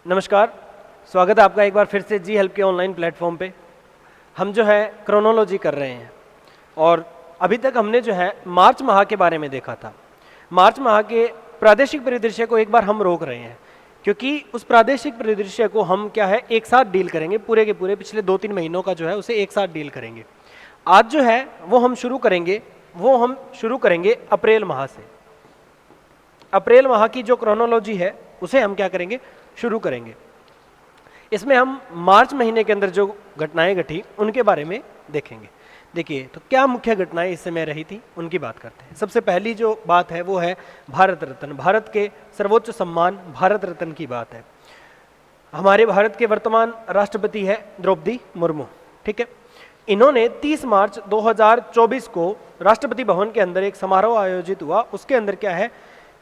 नमस्कार, स्वागत है आपका एक बार फिर से जी हेल्प के ऑनलाइन प्लेटफॉर्म पे। हम जो है क्रोनोलॉजी कर रहे हैं और अभी तक हमने जो है मार्च माह के बारे में देखा था। मार्च माह के प्रादेशिक परिदृश्य को एक बार हम रोक रहे हैं क्योंकि उस प्रादेशिक परिदृश्य को हम क्या है एक साथ डील करेंगे, पूरे के पूरे पिछले 2-3 महीनों का जो है उसे एक साथ डील करेंगे। आज जो है वो हम शुरू करेंगे अप्रैल माह से। अप्रैल माह की जो क्रोनोलॉजी है उसे हम क्या करेंगे, शुरू करेंगे। इसमें हम मार्च महीने के अंदर जो घटनाएं घटी उनके बारे में देखेंगे। देखिए, तो क्या मुख्य घटनाएं इस समय रही थी उनकी बात करते हैं। सबसे पहली जो बात है वो है भारत रत्न, भारत के सर्वोच्च सम्मान भारत रत्न की बात है। हमारे भारत के वर्तमान राष्ट्रपति है द्रौपदी मुर्मू, ठीक है। इन्होंने 30 मार्च 2024 को राष्ट्रपति भवन के अंदर एक समारोह आयोजित हुआ। उसके अंदर क्या है,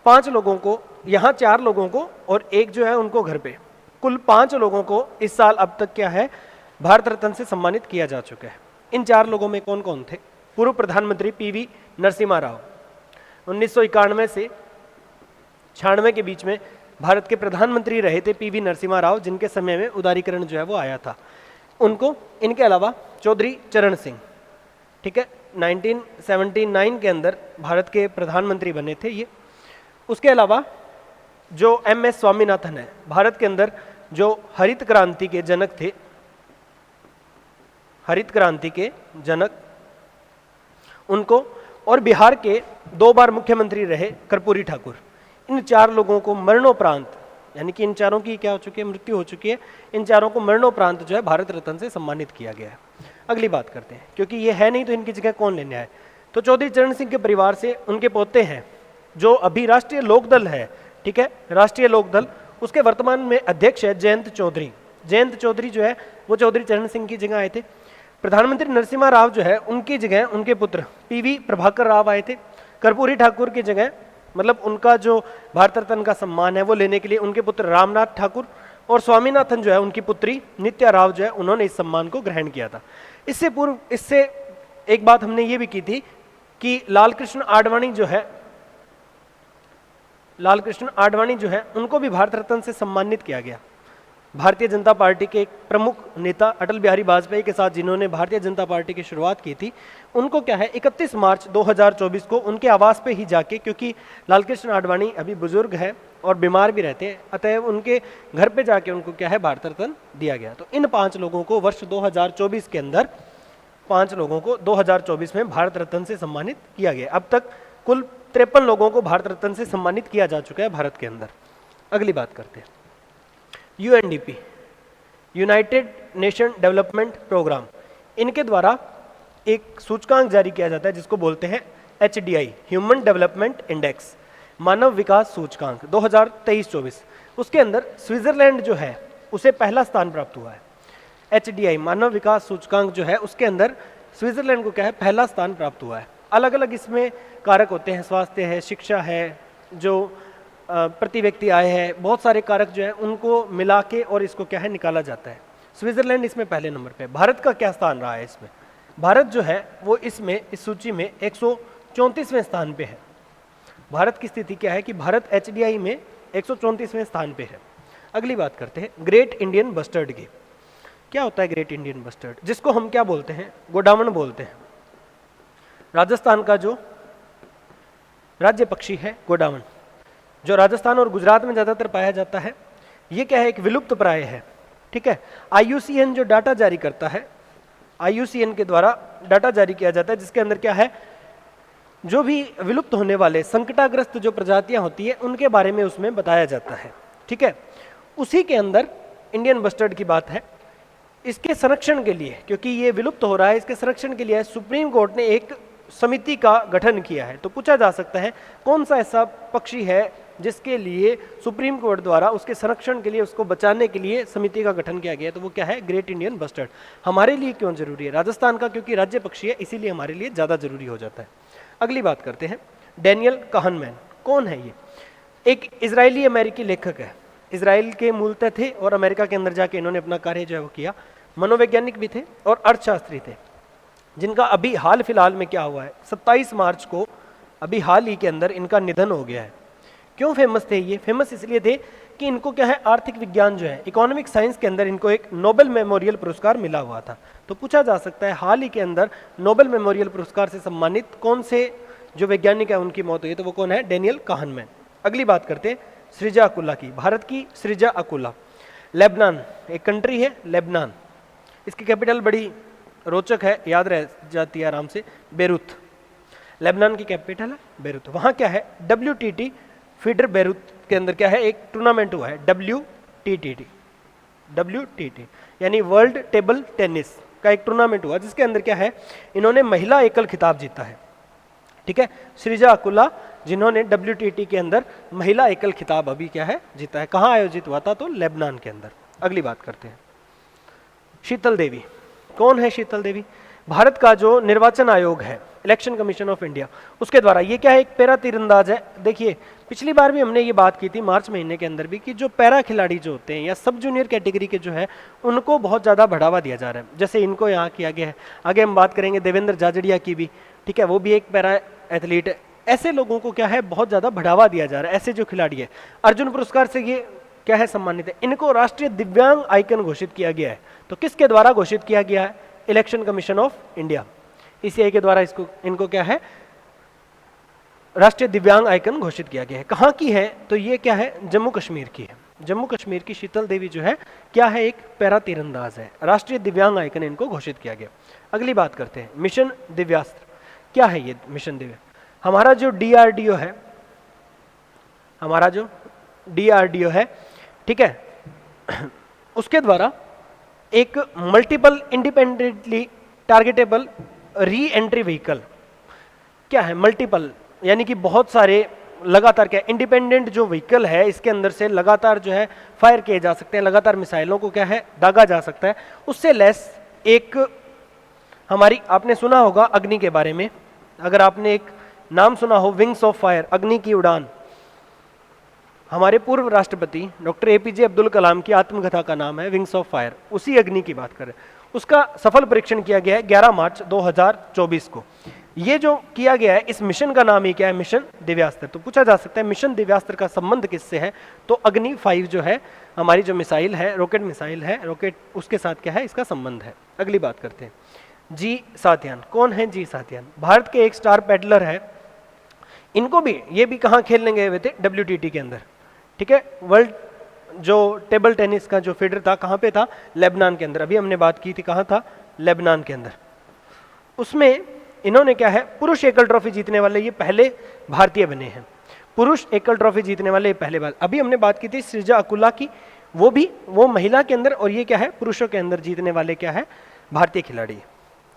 5 लोगों को, यहाँ 4 लोगों को और एक जो है उनको घर पे, कुल 5 लोगों को इस साल अब तक क्या है भारत रत्न से सम्मानित किया जा चुका है। इन 4 लोगों में कौन कौन थे? पूर्व प्रधानमंत्री पीवी नरसिम्हा राव, 1991 से 96 के बीच में भारत के प्रधानमंत्री रहे थे पीवी नरसिम्हा राव, जिनके समय में उदारीकरण जो है वो आया था उनको। इनके अलावा चौधरी चरण सिंह, ठीक है, 1979 के अंदर भारत के प्रधानमंत्री बने थे ये। उसके अलावा जो MS स्वामीनाथन है, भारत के अंदर जो हरित क्रांति के जनक थे, हरित क्रांति के जनक, उनको, और बिहार के 2 बार मुख्यमंत्री रहे कर्पूरी ठाकुर। इन 4 लोगों को मरणोपरांत, यानी कि इन चारों की क्या हो चुकी है, मृत्यु हो चुकी है, इन चारों को मरणोपरांत जो है भारत रत्न से सम्मानित किया गया है। अगली बात करते हैं, क्योंकि ये है नहीं तो इनकी जगह कौन लेने आए। तो चौधरी चरण सिंह के परिवार से उनके पोते हैं जो अभी राष्ट्रीय लोकदल है, ठीक है, राष्ट्रीय लोकदल, उसके वर्तमान में अध्यक्ष है जयंत चौधरी। जयंत चौधरी जो है वो चौधरी चरण सिंह की जगह आए थे। प्रधानमंत्री नरसिम्हा राव जो है उनकी जगह उनके पुत्र PV प्रभाकर राव आए थे। कर्पूरी ठाकुर की जगह, मतलब उनका जो भारत रत्न का सम्मान है वो लेने के लिए उनके पुत्र रामनाथ ठाकुर, और स्वामीनाथन जो है उनकी पुत्री नित्या राव जो है उन्होंने इस सम्मान को ग्रहण किया था। इससे पूर्व, इससे एक बात हमने ये भी की थी कि लाल कृष्ण आडवाणी जो है उनको भी भारत रत्न से सम्मानित किया गया। भारतीय जनता पार्टी के एक प्रमुख नेता अटल बिहारी वाजपेयी के साथ जिन्होंने भारतीय जनता पार्टी की शुरुआत की थी, उनको क्या है 31 मार्च 2024 को उनके आवास पे ही जाके, क्योंकि लाल कृष्ण आडवाणी अभी बुजुर्ग है और बीमार भी रहते हैं, अतएव उनके घर पे जाके उनको क्या है भारत रत्न दिया गया। तो इन 5 लोगों को वर्ष 2024 के अंदर 5 लोगों को 2024 में भारत रत्न से सम्मानित किया गया। अब तक कुल 53 लोगों को भारत रत्न से सम्मानित किया जा चुका है भारत के अंदर। अगली बात करते हैं, UNDP, United Nation Development Programme, इनके द्वारा एक सूचकांक जारी किया जाता है जिसको बोलते हैं HDI, ह्यूमन डेवलपमेंट इंडेक्स, मानव विकास सूचकांक 2023-24। उसके अंदर स्विट्जरलैंड जो है उसे पहला स्थान प्राप्त हुआ है। HDI मानव विकास सूचकांक जो है उसके अंदर स्विट्जरलैंड को क्या है पहला स्थान प्राप्त हुआ है। अलग अलग इसमें कारक होते हैं, स्वास्थ्य है, शिक्षा है, जो प्रति व्यक्ति आय है, बहुत सारे कारक जो है उनको मिला के और इसको क्या है निकाला जाता है। स्विट्जरलैंड इसमें पहले नंबर पे। भारत का क्या स्थान रहा है इसमें? भारत जो है वो इसमें इस सूची में 134वें स्थान पे है। भारत की स्थिति क्या है कि भारत HDI में 134वें स्थान पे है। अगली बात करते हैं ग्रेट इंडियन बस्टर्ड की। क्या होता है ग्रेट इंडियन बस्टर्ड? जिसको हम क्या बोलते हैं, गोडावण बोलते हैं। राजस्थान का जो राज्य पक्षी है गोडावण, जो राजस्थान और गुजरात में ज़्यादातर पाया जाता है, ये क्या है एक विलुप्त प्राय है, ठीक है। IUCN जो डाटा जारी करता है, IUCN के द्वारा डाटा जारी किया जाता है जिसके अंदर क्या है, जो भी विलुप्त होने वाले संकटाग्रस्त जो प्रजातियां होती है उनके बारे में उसमें बताया जाता है, ठीक है। उसी के अंदर इंडियन बस्टर्ड की बात है। इसके संरक्षण के लिए, क्योंकि ये विलुप्त हो रहा है, इसके संरक्षण के लिए सुप्रीम कोर्ट ने एक समिति का गठन किया है। तो पूछा जा सकता है कौन सा ऐसा पक्षी है जिसके लिए सुप्रीम कोर्ट द्वारा उसके संरक्षण के लिए, उसको बचाने के लिए समिति का गठन किया गया? तो वो क्या है, ग्रेट इंडियन बस्टर्ड। हमारे लिए क्यों जरूरी है? राजस्थान का क्योंकि राज्य पक्षी है इसीलिए हमारे लिए ज़्यादा जरूरी हो जाता है। अगली बात करते हैं डैनियल कहनमैन। कौन है ये? एक इजरायली अमेरिकी लेखक है, इसराइल के मूलतः थे और अमेरिका के अंदर जाके इन्होंने अपना कार्य जो है वो किया। मनोवैज्ञानिक भी थे और अर्थशास्त्री थे, जिनका अभी हाल फिलहाल में क्या हुआ है, 27 मार्च को अभी हाल ही के अंदर इनका निधन हो गया है। क्यों फेमस थे ये? फेमस इसलिए थे कि इनको क्या है, आर्थिक विज्ञान जो है, इकोनॉमिक साइंस के अंदर इनको एक नोबेल मेमोरियल पुरस्कार मिला हुआ था। तो पूछा जा सकता है हाल ही के अंदर नोबेल मेमोरियल पुरस्कार से सम्मानित कौन से जो वैज्ञानिक है उनकी मौत हुई है, तो वो कौन है, डेनियल काहनमैन। अगली बात करते हैं सृजा अकुला की, भारत की सृजा अकुला। लेबनान एक कंट्री है, लेबनान, इसकी कैपिटल बड़ी रोचक है, याद रह जाती है आराम से, बेरूत। लेबनान की कैपिटल है बेरूत। वहाँ क्या है, WTT फीडर बेरूत के अंदर क्या है, एक टूर्नामेंट हुआ है, WTT यानी वर्ल्ड टेबल टेनिस का एक टूर्नामेंट हुआ, जिसके अंदर क्या है, इन्होंने महिला एकल खिताब जीता है। ठीक है, सृजा अकुला जिन्होंने WTT के अंदर महिला एकल खिताब अभी क्या है, जीता है। कहाँ आयोजित हुआ था, तो लेबनान के अंदर। अगली बात करते हैं शीतल देवी। कौन है शीतल देवी, भारत का जो निर्वाचन आयोग है, इलेक्शन कमीशन ऑफ इंडिया, उसके द्वारा, ये क्या है, एक पैरा तीरंदाज है। देखिए पिछली बार भी हमने ये बात की थी मार्च महीने के अंदर भी, कि जो पैरा खिलाड़ी जो होते हैं या सब जूनियर कैटेगरी के जो है, उनको बहुत ज़्यादा बढ़ावा दिया जा रहा है। जैसे इनको यहाँ किया गया है, आगे हम बात करेंगे देवेंद्र जाजड़िया की भी, ठीक है, वो भी एक पैरा एथलीट है। ऐसे लोगों को क्या है, बहुत ज़्यादा बढ़ावा दिया जा रहा है। ऐसे जो खिलाड़ी है, अर्जुन पुरस्कार से ये क्या है, सम्मानित है। इनको राष्ट्रीय दिव्यांग आइकन घोषित किया गया है। तो किसके द्वारा घोषित किया गया है, election commission of India, ECI के द्वारा इनको क्या है, राष्ट्रीय दिव्यांग आइकन घोषित किया गया है। कहाँ की है, तो ये क्या है, जम्मू कश्मीर की है। जम्मू कश्मीर की शीतल देवी जो है क्या है, एक पैरा तीरंदाज है, राष्ट्रीय दिव्यांग आइकन इनको घोषित किया गया। अगली बात करते हैं मिशन दिव्यास्त्र। क्या है ये मिशन दिव्य, हमारा जो DRDO है, हमारा जो DRDO है, ठीक है, उसके द्वारा एक multiple independently targetable re entry vehicle. क्या है, मल्टीपल यानी कि बहुत सारे लगातार, क्या इंडिपेंडेंट जो व्हीकल है, इसके अंदर से लगातार जो है फायर किए जा सकते हैं, लगातार मिसाइलों को क्या है, दागा जा सकता है। उससे लेस एक हमारी, आपने सुना होगा अग्नि के बारे में, अगर आपने एक नाम सुना हो, विंग्स ऑफ फायर, अग्नि की उड़ान, हमारे पूर्व राष्ट्रपति डॉक्टर APJ अब्दुल कलाम की आत्मकथा का नाम है विंग्स ऑफ फायर, उसी अग्नि की बात करें। उसका सफल परीक्षण किया गया है 11 मार्च 2024 को। ये जो किया गया है, इस मिशन का नाम ही क्या है, मिशन दिव्यास्त्र। तो पूछा जा सकता है मिशन दिव्यास्त्र का संबंध किससे है, तो अग्नि 5 जो है हमारी जो मिसाइल है, रॉकेट मिसाइल है, रॉकेट, उसके साथ क्या है, इसका संबंध है। अगली बात करते हैं जी साथियान। कौन है जी साथियान, भारत के एक स्टार पैडलर है। इनको भी, ये भी कहाँ खेलने गए हुए थे, WTT के अंदर। ठीक है, वर्ल्ड जो टेबल टेनिस का जो फीडर था, कहाँ पे था, लेबनान के अंदर। अभी हमने बात की थी, कहाँ था, लेबनान के अंदर। उसमें इन्होंने क्या है, पुरुष एकल ट्रॉफी जीतने वाले ये पहले भारतीय बने हैं। पुरुष एकल ट्रॉफी जीतने वाले ये पहले बार। अभी हमने बात की थी सृजा अकुला की, वो महिला के अंदर, और ये क्या है, पुरुषों के अंदर जीतने वाले क्या है, भारतीय खिलाड़ी।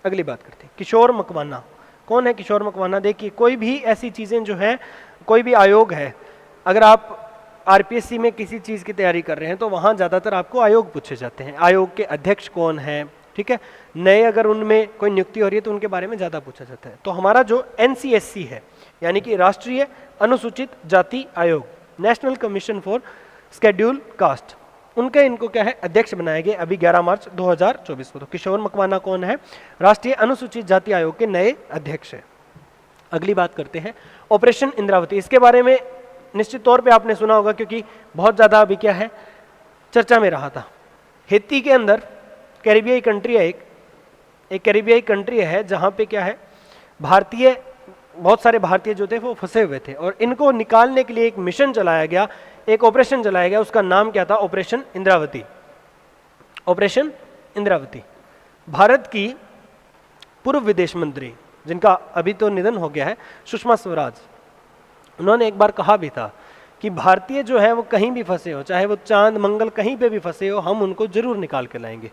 अगली बात करते हैं किशोर मकवाना। कौन है किशोर मकवाना, देखिए कोई भी ऐसी चीजें जो है, कोई भी आयोग है, अगर आप RPSC में किसी चीज की तैयारी कर रहे हैं तो वहां ज्यादातर आपको आयोग पूछे जाते हैं। आयोग के अध्यक्ष कौन है, ठीक है, नए अगर उनमें कोई नियुक्ति हो रही है तो उनके बारे में ज्यादा पूछा जाता है। तो हमारा जो NCSC है, यानी कि राष्ट्रीय अनुसूचित जाति आयोग, national commission for schedule caste, उनके इनको क्या है, अध्यक्ष बनाए गए अभी 11 मार्च 2024 को। तो किशोर मकवाना कौन है, राष्ट्रीय अनुसूचित जाति आयोग के नए अध्यक्ष है। अगली बात करते हैं ऑपरेशन इंद्रावती। इसके बारे में निश्चित तौर पे आपने सुना होगा, क्योंकि बहुत ज्यादा अभी क्या है, चर्चा में रहा था। हेती के अंदर कैरिबियाई कंट्री है, एक कैरिबियाई कंट्री है, जहाँ पे क्या है, भारतीय, बहुत सारे भारतीय जो थे वो फंसे हुए थे, और इनको निकालने के लिए एक मिशन चलाया गया, एक ऑपरेशन चलाया गया। उसका नाम क्या था, ऑपरेशन इंद्रावती। ऑपरेशन इंद्रावती। भारत की पूर्व विदेश मंत्री, जिनका अभी तो निधन हो गया है, सुषमा स्वराज, उन्होंने एक बार कहा भी था कि भारतीय जो है वो कहीं भी फंसे हो, चाहे वो चांद मंगल कहीं पे भी फंसे हो, हम उनको जरूर निकाल के लाएंगे।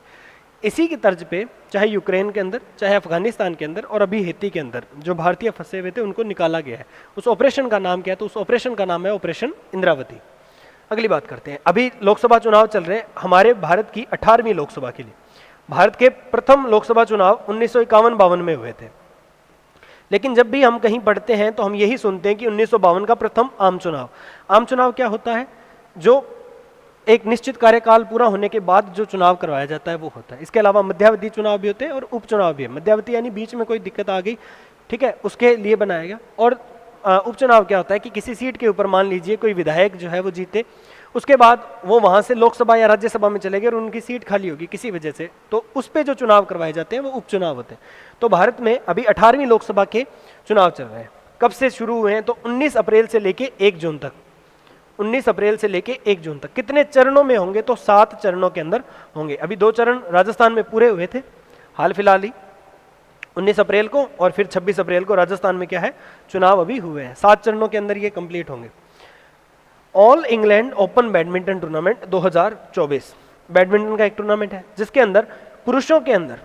इसी की तर्ज पे चाहे यूक्रेन के अंदर, चाहे अफगानिस्तान के अंदर, और अभी हेती के अंदर जो भारतीय फंसे हुए थे उनको निकाला गया है। उस ऑपरेशन का नाम क्या है, तो उस ऑपरेशन का नाम है ऑपरेशन इंद्रावती। अगली बात करते हैं, अभी लोकसभा चुनाव चल रहे हैं हमारे भारत की 18वीं लोकसभा के लिए। भारत के प्रथम लोकसभा चुनाव 1951-52 में हुए थे, लेकिन जब भी हम कहीं पढ़ते हैं तो हम यही सुनते हैं कि 1952 का प्रथम आम चुनाव। आम चुनाव क्या होता है, जो एक निश्चित कार्यकाल पूरा होने के बाद जो चुनाव करवाया जाता है वो होता है। इसके अलावा मध्यावधि चुनाव भी होते हैं और उपचुनाव भी है। मध्यावधि यानी बीच में कोई दिक्कत आ गई, ठीक है, उसके लिए बनाया गया। और उपचुनाव क्या होता है कि किसी सीट के ऊपर मान लीजिए कोई विधायक जो है वो जीते, उसके बाद वो वहाँ से लोकसभा या राज्यसभा में चले गए और उनकी सीट खाली होगी किसी वजह से, तो उस पर जो चुनाव करवाए जाते हैं वो उपचुनाव होते हैं। तो भारत में अभी 18वीं लोकसभा के चुनाव चल रहे हैं। कब से शुरू हुए हैं? तो 19 अप्रैल से लेके 1 जून तक। 19 अप्रैल से लेके 1 जून तक। कितने चरणों में होंगे? तो 7 चरणों के अंदर होंगे। अभी 2 चरण राजस्थान में पूरे हुए थे हाल फिलहाल ही, 19 अप्रैल को और फिर 26 अप्रैल को राजस्थान में क्या है, चुनाव अभी हुए हैं। 7 चरणों के अंदर ये कंप्लीट होंगे। All England open badminton tournament 2024 badminton का एक टूर्नामेंट है जिसके अंदर पुरुषों के अंदर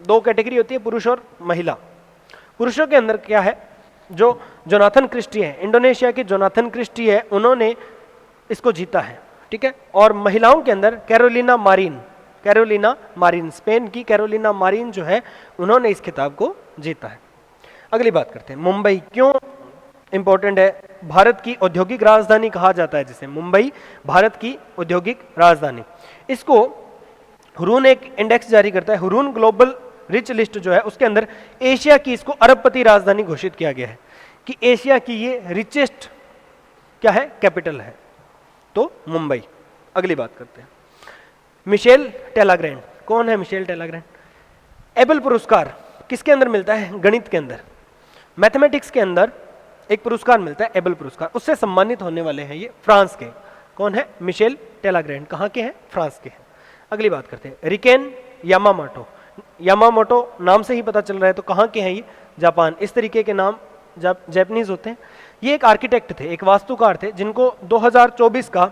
2 कैटेगरी होती है, पुरुष और महिला। पुरुषों के अंदर क्या है, जो जोनाथन क्रिस्टी है, इंडोनेशिया के जोनाथन क्रिस्टी है, उन्होंने इसको जीता है, ठीक है। और महिलाओं के अंदर कैरोलिना मारिन, स्पेन की कैरोलिना मारिन जो है, उन्होंने इस खिताब को जीता है। अगली बात करते हैं, मुंबई क्यों इंपॉर्टेंट है? भारत की औद्योगिक राजधानी कहा जाता है जिसे, मुंबई भारत की औद्योगिक राजधानी। इसको हुरून एक इंडेक्स जारी करता है, हुरून ग्लोबल रिच लिस्ट जो है उसके अंदर एशिया की इसको अरबपति राजधानी घोषित किया गया है कि एशिया की ये रिचेस्ट क्या है, कैपिटल है, तो मुंबई। अगली बात करते हैं, मिशेल टेलाग्रैंड। कौन है मिशेल टेलाग्रैंड? एबल पुरस्कार किसके अंदर मिलता है? गणित के अंदर, मैथमेटिक्स के अंदर एक पुरस्कार मिलता है, एबल पुरस्कार। उससे सम्मानित होने वाले हैं ये फ्रांस के। कौन है? मिशेल टेलाग्रैंड। कहाँ के हैं? फ्रांस के हैं। अगली बात करते हैं, रिकेन यामामोटो। यामामोटो नाम से ही पता चल रहा है, तो कहाँ के हैं ये? जापान। इस तरीके के नाम जापानीज होते हैं। ये एक आर्किटेक्ट थे, एक वास्तुकार थे, जिनको 2024 का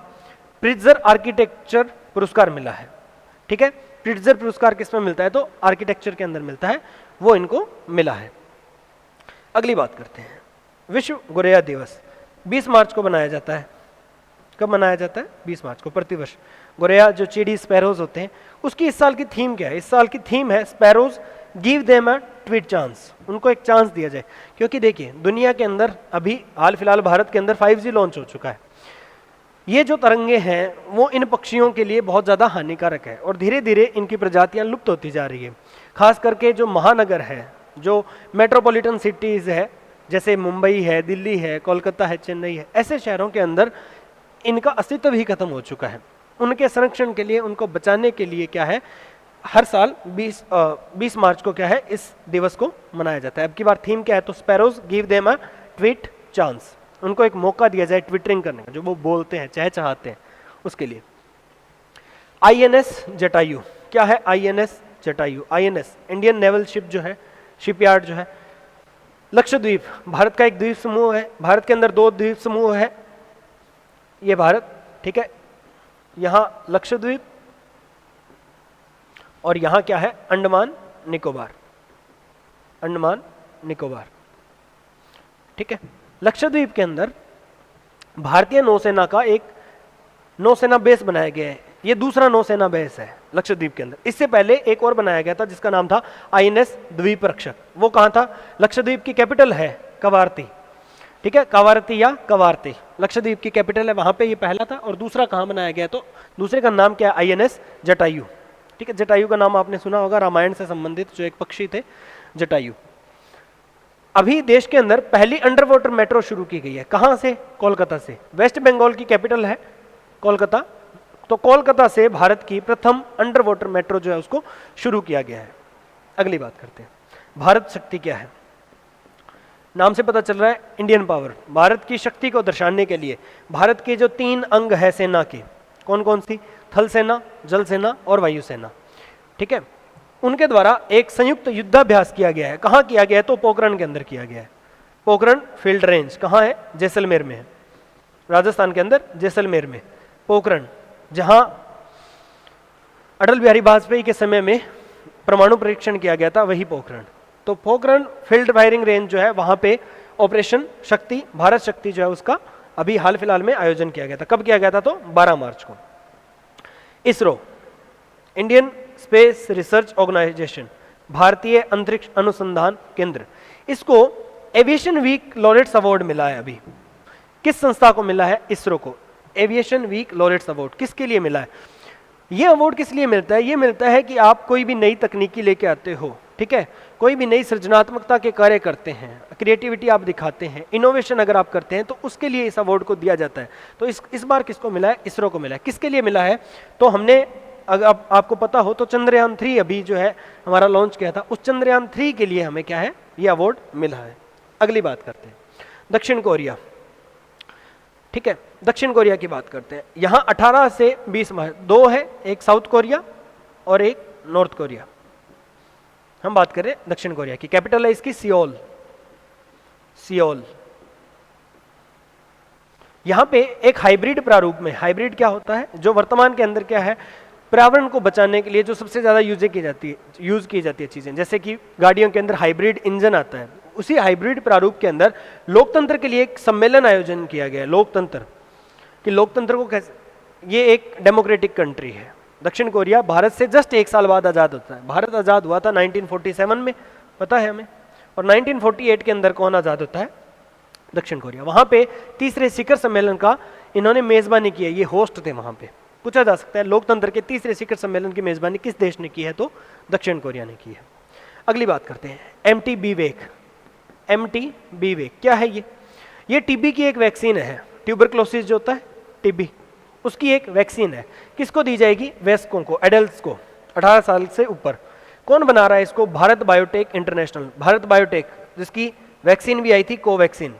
प्रिट्जर आर्किटेक्चर पुरस्कार मिला है, ठीक है। प्रिट्जर पुरस्कार किसमें मिलता है? तो आर्किटेक्चर के अंदर मिलता है, वो इनको मिला है। अगली बात करते हैं, विश्व गोरैया दिवस 20 मार्च को मनाया जाता है। कब मनाया जाता है? 20 मार्च को प्रतिवर्ष। गोरैया जो चिड़ी स्पैरोज होते हैं, उसकी इस साल की थीम क्या है? इस साल की थीम है sparrows give them a tweet chance, उनको एक चांस दिया जाए। क्योंकि देखिए दुनिया के अंदर अभी हाल फिलहाल भारत के अंदर 5G लॉन्च हो चुका है। ये जो तरंगे हैं वो इन पक्षियों के लिए बहुत ज़्यादा हानिकारक है और धीरे धीरे इनकी प्रजातियां लुप्त होती जा रही है। खास करके जो महानगर है, जो मेट्रोपॉलिटन सिटीज़ है, जैसे मुंबई है, दिल्ली है, कोलकाता है, चेन्नई है, ऐसे शहरों के अंदर इनका अस्तित्व ही खत्म हो चुका है। उनके संरक्षण के लिए, उनको बचाने के लिए क्या है, हर साल 20 मार्च को क्या है, इस दिवस को मनाया जाता है। अब की बार थीम क्या है? तो sparrows give them a tweet chance, उनको एक मौका दिया जाए ट्विटरिंग करने का, जो वो बोलते हैं, चहचहाते हैं, उसके लिए। INS जटायु, क्या है INS Jatayu? INS Indian naval ship जो है, शिपयार्ड जो है। लक्षद्वीप भारत का एक द्वीप समूह है। भारत के अंदर 2 द्वीप समूह है, ये भारत, ठीक है। यहाँ लक्षद्वीप और यहाँ क्या है? अंडमान निकोबार, अंडमान निकोबार, ठीक है। लक्षद्वीप के अंदर भारतीय नौसेना का एक नौसेना बेस बनाया गया है। ये दूसरा नौसेना बेस है लक्षद्वीप के अंदर। इससे पहले एक और बनाया गया था जिसका नाम था INS द्वीप रक्षक। वो कहाँ था? लक्षद्वीप की कैपिटल है कवारती, ठीक है, कावारती या कवारती लक्षद्वीप की कैपिटल है, वहां पे ये पहला था। और दूसरा कहाँ बनाया गया? तो दूसरे का नाम क्या है? INS जटायु, ठीक है। जटायु का नाम आपने सुना होगा, रामायण से संबंधित जो एक पक्षी थे, जटायु। अभी देश के अंदर पहली अंडर वाटर मेट्रो शुरू की गई है। कहां से? कोलकाता से। वेस्ट बंगाल की कैपिटल है कोलकाता, तो कोलकाता से भारत की प्रथम अंडर वाटर मेट्रो जो है उसको शुरू किया गया है। अगली बात करते हैं, भारत शक्ति क्या है? नाम से पता चल रहा है इंडियन पावर। भारत की शक्ति को दर्शाने के लिए भारत के जो 3 अंग है सेना के, कौन कौन सी? थल सेना, जल सेना और वायुसेना, ठीक है। उनके द्वारा एक संयुक्त युद्धाभ्यास किया गया है। कहाँ किया गया है? तो पोखरण के अंदर किया गया है। पोखरण फील्ड रेंज कहाँ है? जैसलमेर में है, राजस्थान के अंदर जैसलमेर में पोखरण, जहाँ अटल बिहारी वाजपेयी के समय में परमाणु परीक्षण किया गया था, वही पोखरण। तो पोखरण फील्ड फायरिंग रेंज जो है वहाँ पे ऑपरेशन शक्ति, भारत शक्ति जो है उसका अभी हाल फिलहाल में आयोजन किया गया था। कब किया गया था? तो 12 मार्च को। ISRO, Indian Space Research Organisation, भारतीय अंतरिक्ष अनुसंधान केंद्र, इसको एविएशन वीक लॉरेट्स अवार्ड मिला है। अभी किस संस्था को मिला है? इसरो को एविएशन वीक लॉरेट्स अवार्ड। किसके लिए मिला है? ये अवार्ड किस लिए मिलता है? ये मिलता है कि आप कोई भी नई तकनीकी लेके आते हो ठीक है, कोई भी नई सृजनात्मकता के कार्य करते हैं, क्रिएटिविटी आप दिखाते हैं, इनोवेशन अगर आप करते हैं, तो उसके लिए इस अवार्ड को दिया जाता है। तो इस बार किसको मिला है? इसरो को मिला है। किसके लिए मिला है? तो हमने, अगर आपको पता हो तो चंद्रयान 3 अभी जो है हमारा लॉन्च किया था, उस चंद्रयान 3 के लिए हमें क्या है, ये अवार्ड मिला है। अगली बात करते हैं दक्षिण कोरिया। ठीक है, दक्षिण कोरिया की बात करते हैं। यहाँ 18 से 20 मार्च 2 है, एक साउथ कोरिया और एक नॉर्थ कोरिया। हम बात करें दक्षिण कोरिया की, कैपिटल है इसकी सियोल। सियोल यहां पे एक हाइब्रिड प्रारूप में, हाइब्रिड क्या होता है, जो वर्तमान के अंदर क्या है, पर्यावरण को बचाने के लिए जो सबसे ज्यादा यूज की जाती है चीजें, जैसे कि गाड़ियों के अंदर हाइब्रिड इंजन आता है, उसी हाइब्रिड प्रारूप के अंदर लोकतंत्र के लिए एक सम्मेलन आयोजन किया गया है। लोकतंत्र कि लोकतंत्र को कैसे, ये एक डेमोक्रेटिक कंट्री है। दक्षिण कोरिया भारत से जस्ट 1 साल बाद आजाद होता है। भारत आजाद हुआ था 1947 में, पता है हमें, और 1948 के अंदर कौन आजाद होता है? दक्षिण कोरिया। वहां पे तीसरे शिखर सम्मेलन का इन्होंने मेजबानी की है, ये होस्ट थे वहां पे। पूछा जा सकता है लोकतंत्र के तीसरे शिखर सम्मेलन की मेजबानी किस देश ने की है? तो दक्षिण कोरिया ने की है। अगली बात करते हैं एमटी बीवेक। एमटी बीवेक क्या है ये टीबी की एक वैक्सीन है। ट्यूबरक्लोसिस जो होता है टीबी, उसकी एक वैक्सीन है। किसको दी जाएगी? वयस्कों को, एडल्ट्स को, 18 साल से ऊपर। कौन बना रहा है इसको? Bharat biotech international. Bharat biotech जिसकी वैक्सीन भी आई थी, कोवैक्सीन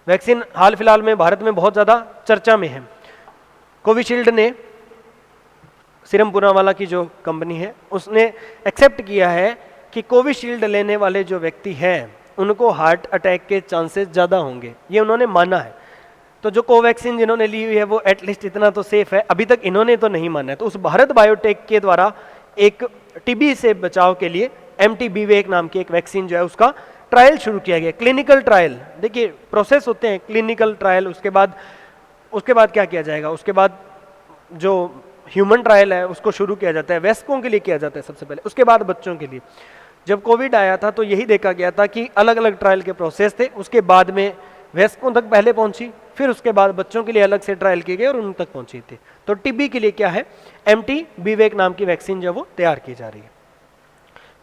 वैक्सीन, हाल फिलहाल में भारत में बहुत ज़्यादा चर्चा में है। कोविशील्ड ने, सीरम पूनावाला की जो कंपनी है, उसने एक्सेप्ट किया है कि कोविशील्ड लेने वाले जो व्यक्ति हैं उनको हार्ट अटैक के चांसेस ज़्यादा होंगे, ये उन्होंने माना है। तो जो कोवैक्सीन जिन्होंने ली हुई है वो एटलीस्ट इतना तो सेफ है, अभी तक इन्होंने तो नहीं माना है। तो उस भारत बायोटेक के द्वारा एक टीबी से बचाव के लिए एमटी बीवेक नाम की एक वैक्सीन जो है उसका ट्रायल शुरू किया गया, क्लिनिकल ट्रायल। देखिए प्रोसेस होते हैं क्लिनिकल ट्रायल, उसके बाद क्या किया जाएगा, उसके बाद जो ह्यूमन ट्रायल है उसको शुरू किया जाता है, वयस्कों के लिए किया जाता है सबसे पहले, उसके बाद बच्चों के लिए। जब कोविड आया था तो यही देखा गया था कि अलग अलग ट्रायल के प्रोसेस थे, उसके बाद में वयस्कों तक पहले पहुंची, फिर उसके बाद बच्चों के लिए अलग से ट्रायल किए गए और उन तक पहुंची थी। तो टीबी के लिए क्या है, एमटी बीवेक नाम की वैक्सीन जो वो तैयार की जा रही है।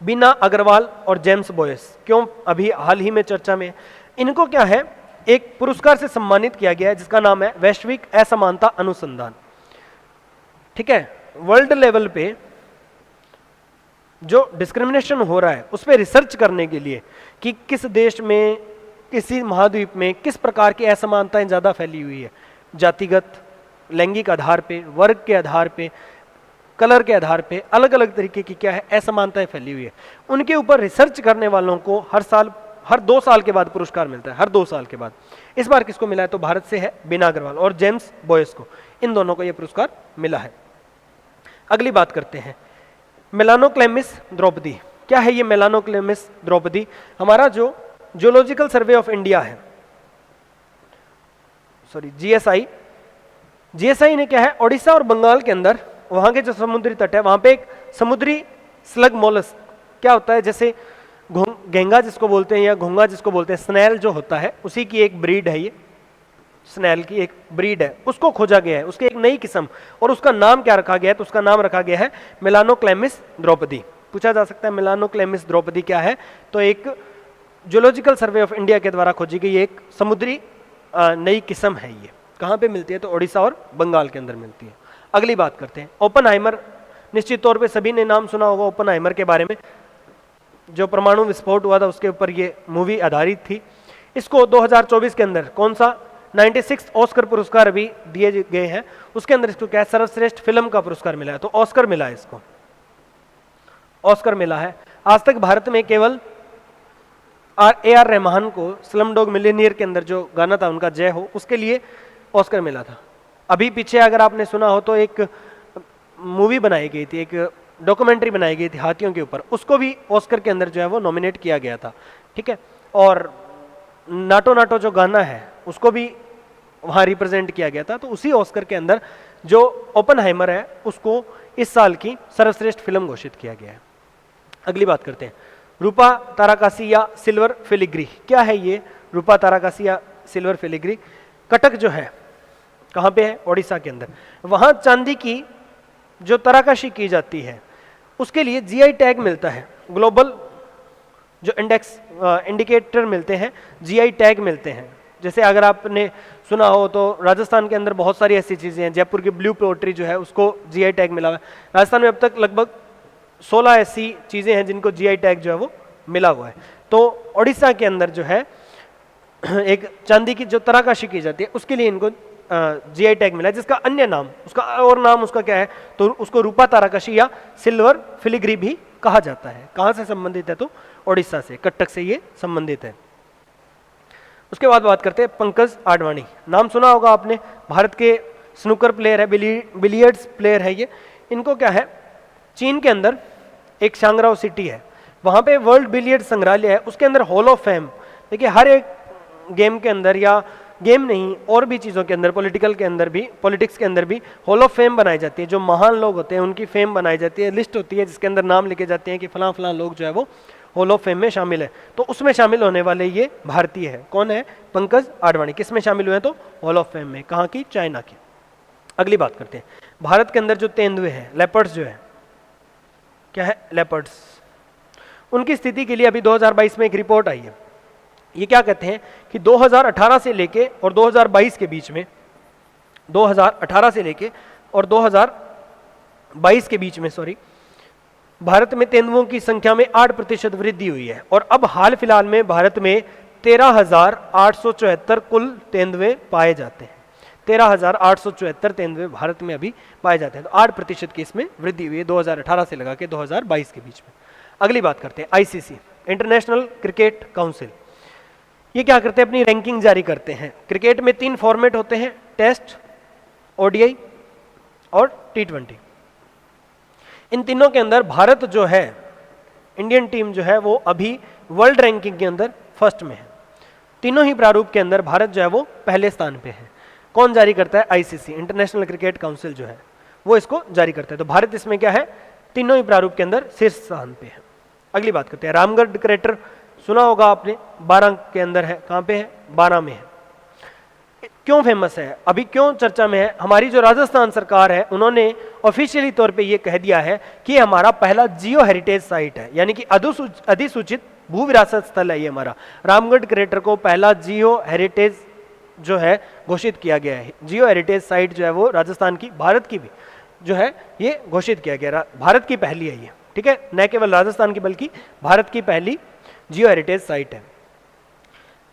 बीना अग्रवाल और जेम्स बोयस क्यों अभी हाल ही में चर्चा में, इनको क्या है, एक पुरस्कार से सम्मानित किया गया है जिसका नाम है वैश्विक असमानता अनुसंधान। ठीक है, वर्ल्ड लेवल पे जो डिस्क्रिमिनेशन हो रहा है उस पर रिसर्च करने के लिए कि किस देश में, किसी महाद्वीप में किस प्रकार की असमानताएं ज़्यादा फैली हुई है, जातिगत, लैंगिक आधार पे, वर्ग के आधार पे, कलर के आधार पे, अलग अलग तरीके की क्या है असमानताएं फैली हुई है, उनके ऊपर रिसर्च करने वालों को हर 2 साल के बाद पुरस्कार मिलता है, हर 2 साल के बाद। इस बार किसको मिला है? तो भारत से है बीना अग्रवाल और जेम्स बोयस को, इन दोनों को यह पुरस्कार मिला है। अगली बात करते हैं मेलानोक्लेमिस द्रौपदी। क्या है ये मेलानोक्लेमिस द्रौपदी? हमारा जो जियोलॉजिकल सर्वे ऑफ इंडिया है, सॉरी जीएसआई ने क्या है, ओडिशा और बंगाल के अंदर वहां के जो समुद्री तट है वहां पे एक समुद्री स्लग मोलस्क क्या होता है, जैसे घेंगा जिसको बोलते हैं या घोंगा जिसको बोलते हैं, स्नेल जो होता है उसी की एक ब्रीड है, ये स्नेल की एक ब्रीड है, उसको खोजा गया है, उसकी एक नई किस्म, और उसका नाम क्या रखा गया है? तो उसका नाम रखा गया है मेलानोक्लेमिस द्रौपदी। पूछा जा सकता है मेलानोक्लेमिस द्रौपदी क्या है? तो एक जियोलॉजिकल सर्वे ऑफ इंडिया के द्वारा खोजी गई एक समुद्री नई किस्म है। ये कहाँ पे मिलती है? तो ओडिशा और बंगाल के अंदर मिलती है। अगली बात करते हैं ओपनहाइमर। निश्चित तौर पे सभी ने नाम सुना होगा ओपनहाइमर के बारे में, जो परमाणु विस्फोट हुआ था उसके ऊपर ये मूवी आधारित थी। इसको 2024 के अंदर कौन सा 96 ऑस्कर पुरस्कार अभी दिए गए हैं, उसके अंदर इसको क्या है, सर्वश्रेष्ठ फिल्म का पुरस्कार मिला है। तो ऑस्कर मिला है इसको, ऑस्कर मिला है। आज तक भारत में केवल AR रहमान को स्लमडॉग मिलियनेयर के अंदर जो गाना था उनका जय हो, उसके लिए ऑस्कर मिला था। अभी पीछे अगर आपने सुना हो तो एक मूवी बनाई गई थी, एक डॉक्यूमेंट्री बनाई गई थी हाथियों के ऊपर, उसको भी ऑस्कर के अंदर जो है वो नॉमिनेट किया गया था। ठीक है, और नाटो नाटो जो गाना है उसको भी वहाँ रिप्रेजेंट किया गया था। तो उसी ऑस्कर के अंदर जो ओपनहाइमर है उसको इस साल की सर्वश्रेष्ठ फिल्म घोषित किया गया है। अगली बात करते हैं रूपा ताराकासी या सिल्वर फिलिग्री। क्या है ये रूपा ताराकासी या सिल्वर फिलिग्री? कटक जो है कहाँ पे है? ओडिशा के अंदर। वहाँ चांदी की जो तराकाशी की जाती है उसके लिए GI टैग मिलता है, ग्लोबल जो इंडिकेटर मिलते हैं, जीआई टैग मिलते हैं। जैसे अगर आपने सुना हो तो राजस्थान के अंदर बहुत सारी ऐसी चीज़ें हैं, जयपुर की ब्लू पोट्री जो है उसको जीआई टैग मिला हुआ है। राजस्थान में अब तक लगभग 16 ऐसी चीज़ें हैं जिनको जीआई टैग जो है वो मिला हुआ है। तो उड़ीसा के अंदर जो है एक चांदी की जो तराकाशी की जाती है उसके लिए इनको जीआई टैग मिला है, जिसका अन्य नाम, उसका और नाम उसका क्या है, तो उसको रूपा ताराकाशी या सिल्वर फिलिग्री भी कहा जाता है। कहाँ से संबंधित है, तो उड़ीसा से, कटक से ये संबंधित है। उसके बाद बात करते हैं पंकज आडवाणी। नाम सुना होगा आपने, भारत के स्नूकर प्लेयर है, बिलियर्ड्स प्लेयर है ये। इनको क्या है, चीन के अंदर एक शांगराओ सिटी है, वहाँ पे वर्ल्ड बिलियर्ड संग्रहालय है, उसके अंदर हॉल ऑफ फेम। देखिए हर एक गेम के अंदर, या गेम नहीं और भी चीज़ों के अंदर, पॉलिटिक्स के अंदर भी हॉल ऑफ फेम बनाई जाती है। जो महान लोग होते हैं उनकी फेम बनाई जाती है, लिस्ट होती है जिसके अंदर नाम लिखे जाते हैं कि फलां फलां लोग जो है वो हॉल ऑफ फेम में शामिल है। तो उसमें शामिल होने वाले ये भारतीय है। कौन है, पंकज आडवाणी। किस में शामिल हुए हैं, तो हॉल ऑफ फेम में। कहाँ की, चाइना की। अगली बात करते हैं, भारत के अंदर जो तेंदुए हैं, लेपर्ड्स जो है, क्या है, लेपर्ड्स, उनकी स्थिति के लिए अभी 2022 में एक रिपोर्ट आई है। ये क्या कहते हैं कि 2018 से लेके और 2022 के बीच में, 2018 से लेके और 2022 के बीच में, भारत में तेंदुओं की संख्या में 8% वृद्धि हुई है। और अब हाल फिलहाल में भारत में 13,874 कुल तेंदुए पाए जाते हैं। 13,874 तेंदुए भारत में अभी पाए जाते हैं। तो 8% की इसमें वृद्धि हुई है 2018 से लगा के 2022 के बीच में। अगली बात करते हैं आईसीसी, इंटरनेशनल क्रिकेट काउंसिल। ये क्या करते हैं, अपनी रैंकिंग जारी करते हैं। क्रिकेट में 3 फॉर्मेट होते हैं, टेस्ट, ओडीआई और टी20। इन तीनों के अंदर भारत जो है, इंडियन टीम जो है वो अभी वर्ल्ड रैंकिंग के अंदर फर्स्ट में है। तीनों ही प्रारूप के अंदर भारत जो है वो पहले स्थान पे है। कौन जारी करता है, आईसीसी, इंटरनेशनल क्रिकेट काउंसिल जो है वो इसको जारी करता है। तो भारत इसमें क्या है, तीनों ही प्रारूप के अंदर शीर्ष स्थान पे है। अगली बात करते हैं, रामगढ़ क्रेटर सुना होगा आपने, 12 के अंदर है। कहाँ पे है, 12 में है। क्यों फेमस है, अभी क्यों चर्चा में है, हमारी जो राजस्थान सरकार है उन्होंने ऑफिशियली तौर पे ये कह दिया है कि हमारा पहला जियो हेरिटेज साइट है, यानी कि अधिसूचित भू विरासत स्थल है ये हमारा। रामगढ़ क्रेटर को पहला जियो हेरिटेज जो है घोषित किया गया है। जियो हेरिटेज साइट जो है वो राजस्थान की, भारत की भी जो है ये घोषित किया गया, भारत की पहली है ये, ठीक है, न केवल राजस्थान की बल्कि भारत की पहली जियो हेरिटेज साइट है।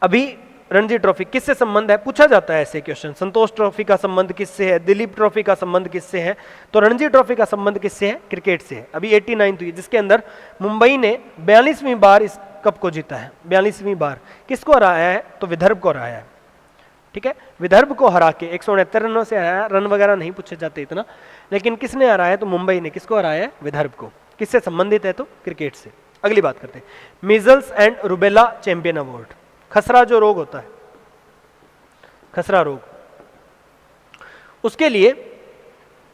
अभी रणजी ट्रॉफी किससे संबंध है, पूछा जाता है ऐसे क्वेश्चन। संतोष ट्रॉफी का संबंध किससे है, दिलीप ट्रॉफी का संबंध किससे है, तो रणजी ट्रॉफी का संबंध किससे है, क्रिकेट से है। अभी 89 हुई जिसके अंदर मुंबई ने 42वीं बार इस कप को जीता है। 42वीं बार किसको हराया है, तो विदर्भ को हराया है, ठीक है, विदर्भ को हरा के 169 रनों से हराया। रन वगैरह नहीं पूछे जाते इतना, लेकिन किसने हराया है, तो मुंबई ने। किसको हराया है, विदर्भ को। किससे संबंधित है, तो क्रिकेट से। अगली बात करते हैं, measles and rubella champion award. खसरा जो रोग होता है, खसरा रोग, उसके लिए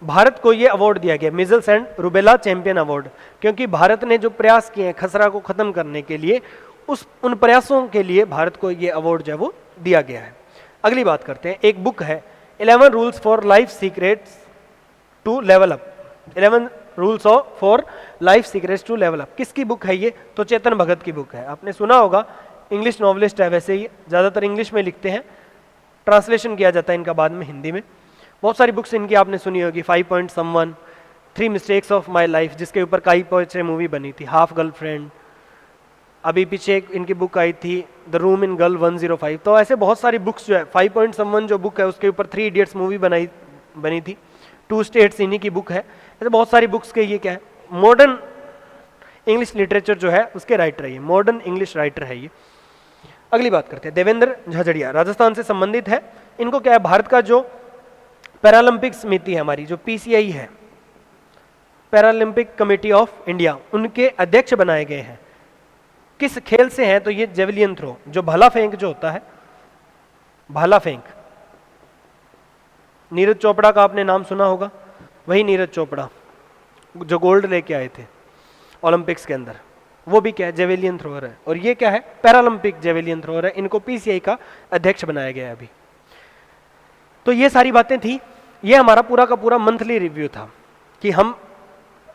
भारत को यह अवार्ड दिया गया, measles and rubella champion award, क्योंकि भारत ने जो प्रयास किए हैं खसरा को खत्म करने के लिए, उन प्रयासों के लिए भारत को यह अवार्ड जो है वो दिया गया है। अगली बात करते हैं, एक बुक है 11 rules for life secrets to level up. 11 rules for life secrets to level up. किसकी बुक है ये, तो चेतन भगत की बुक है। आपने सुना होगा, इंग्लिश नॉवलिस्ट है, वैसे ही ज़्यादातर इंग्लिश में लिखते हैं, ट्रांसलेशन किया जाता है इनका बाद में हिंदी में। बहुत सारी बुक्स इनकी आपने सुनी होगी, 5 point someone, 3 mistakes of my life, जिसके ऊपर काई पोएट्री मूवी बनी थी, हाफ गर्लफ्रेंड। अभी पीछे इनकी बुक आई थी द रूम इन गर्ल 105। तो ऐसे बहुत सारी बुक्स जो है, 5 पॉइंट समवन जो बुक है उसके ऊपर 3 इडियट्स मूवी बनी थी, 2 स्टेट्स इन्हीं की बुक है। ऐसे बहुत सारी बुक्स के ये क्या है, मॉडर्न इंग्लिश लिटरेचर जो है उसके राइटर है ये, मॉडर्न इंग्लिश राइटर है ये। अगली बात करते हैं, देवेंद्र झाझड़िया, राजस्थान से संबंधित है। इनको क्या है, भारत का जो पैरालंपिक समिति है हमारी, जो पीसीआई है, पैरालंपिक कमेटी ऑफ इंडिया, उनके अध्यक्ष बनाए गए हैं। किस खेल से हैं, तो ये जेवलियन थ्रो, जो भाला फेंक जो होता है, भाला फेंक। नीरज चोपड़ा का आपने नाम सुना होगा, वही नीरज चोपड़ा जो गोल्ड लेके आए थे ओलंपिक्स के अंदर, वो भी क्या है, जेवेलियन थ्रोअर है। और ये क्या है, पैरालंपिक जेवेलियन थ्रोअर है। इनको पीसीआई का अध्यक्ष बनाया गया है अभी। तो ये सारी बातें थी, ये हमारा पूरा का पूरा मंथली रिव्यू था कि हम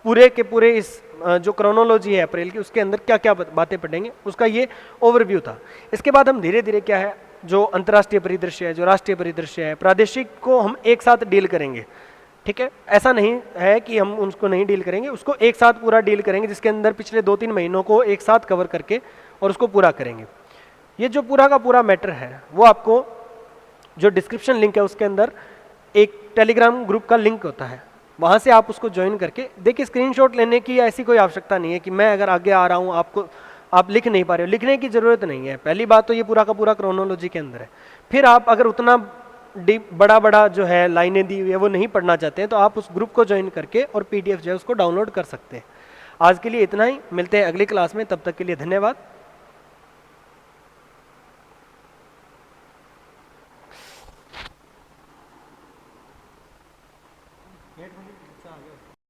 पूरे के पूरे इस जो क्रोनोलॉजी है अप्रैल की, उसके अंदर क्या क्या बातें पढ़ेंगे, उसका ये ओवरव्यू था। इसके बाद हम धीरे धीरे क्या है, जो अंतर्राष्ट्रीय परिदृश्य है, जो राष्ट्रीय परिदृश्य है, प्रादेशिक को हम एक साथ डील करेंगे। ठीक है, ऐसा नहीं है कि हम उसको नहीं डील करेंगे, उसको एक साथ पूरा डील करेंगे, जिसके अंदर पिछले 2-3 महीनों को एक साथ कवर करके और उसको पूरा करेंगे। ये जो पूरा का पूरा मैटर है वो आपको जो डिस्क्रिप्शन लिंक है उसके अंदर एक टेलीग्राम ग्रुप का लिंक होता है, वहाँ से आप उसको ज्वाइन करके देखिए। स्क्रीनशॉट लेने की ऐसी कोई आवश्यकता नहीं है कि मैं अगर आगे आ रहा हूँ आपको आप लिख नहीं पा रहे हो, लिखने की ज़रूरत नहीं है। पहली बात तो ये पूरा का पूरा क्रोनोलॉजी के अंदर है। फिर आप अगर उतना डीप बड़ा बड़ा जो है लाइनें दी हुई है वो नहीं पढ़ना चाहते हैं तो आप उस ग्रुप को ज्वाइन करके और PDF जो है उसको डाउनलोड कर सकते हैं। आज के लिए इतना ही, मिलते हैं अगली क्लास में, तब तक के लिए धन्यवाद।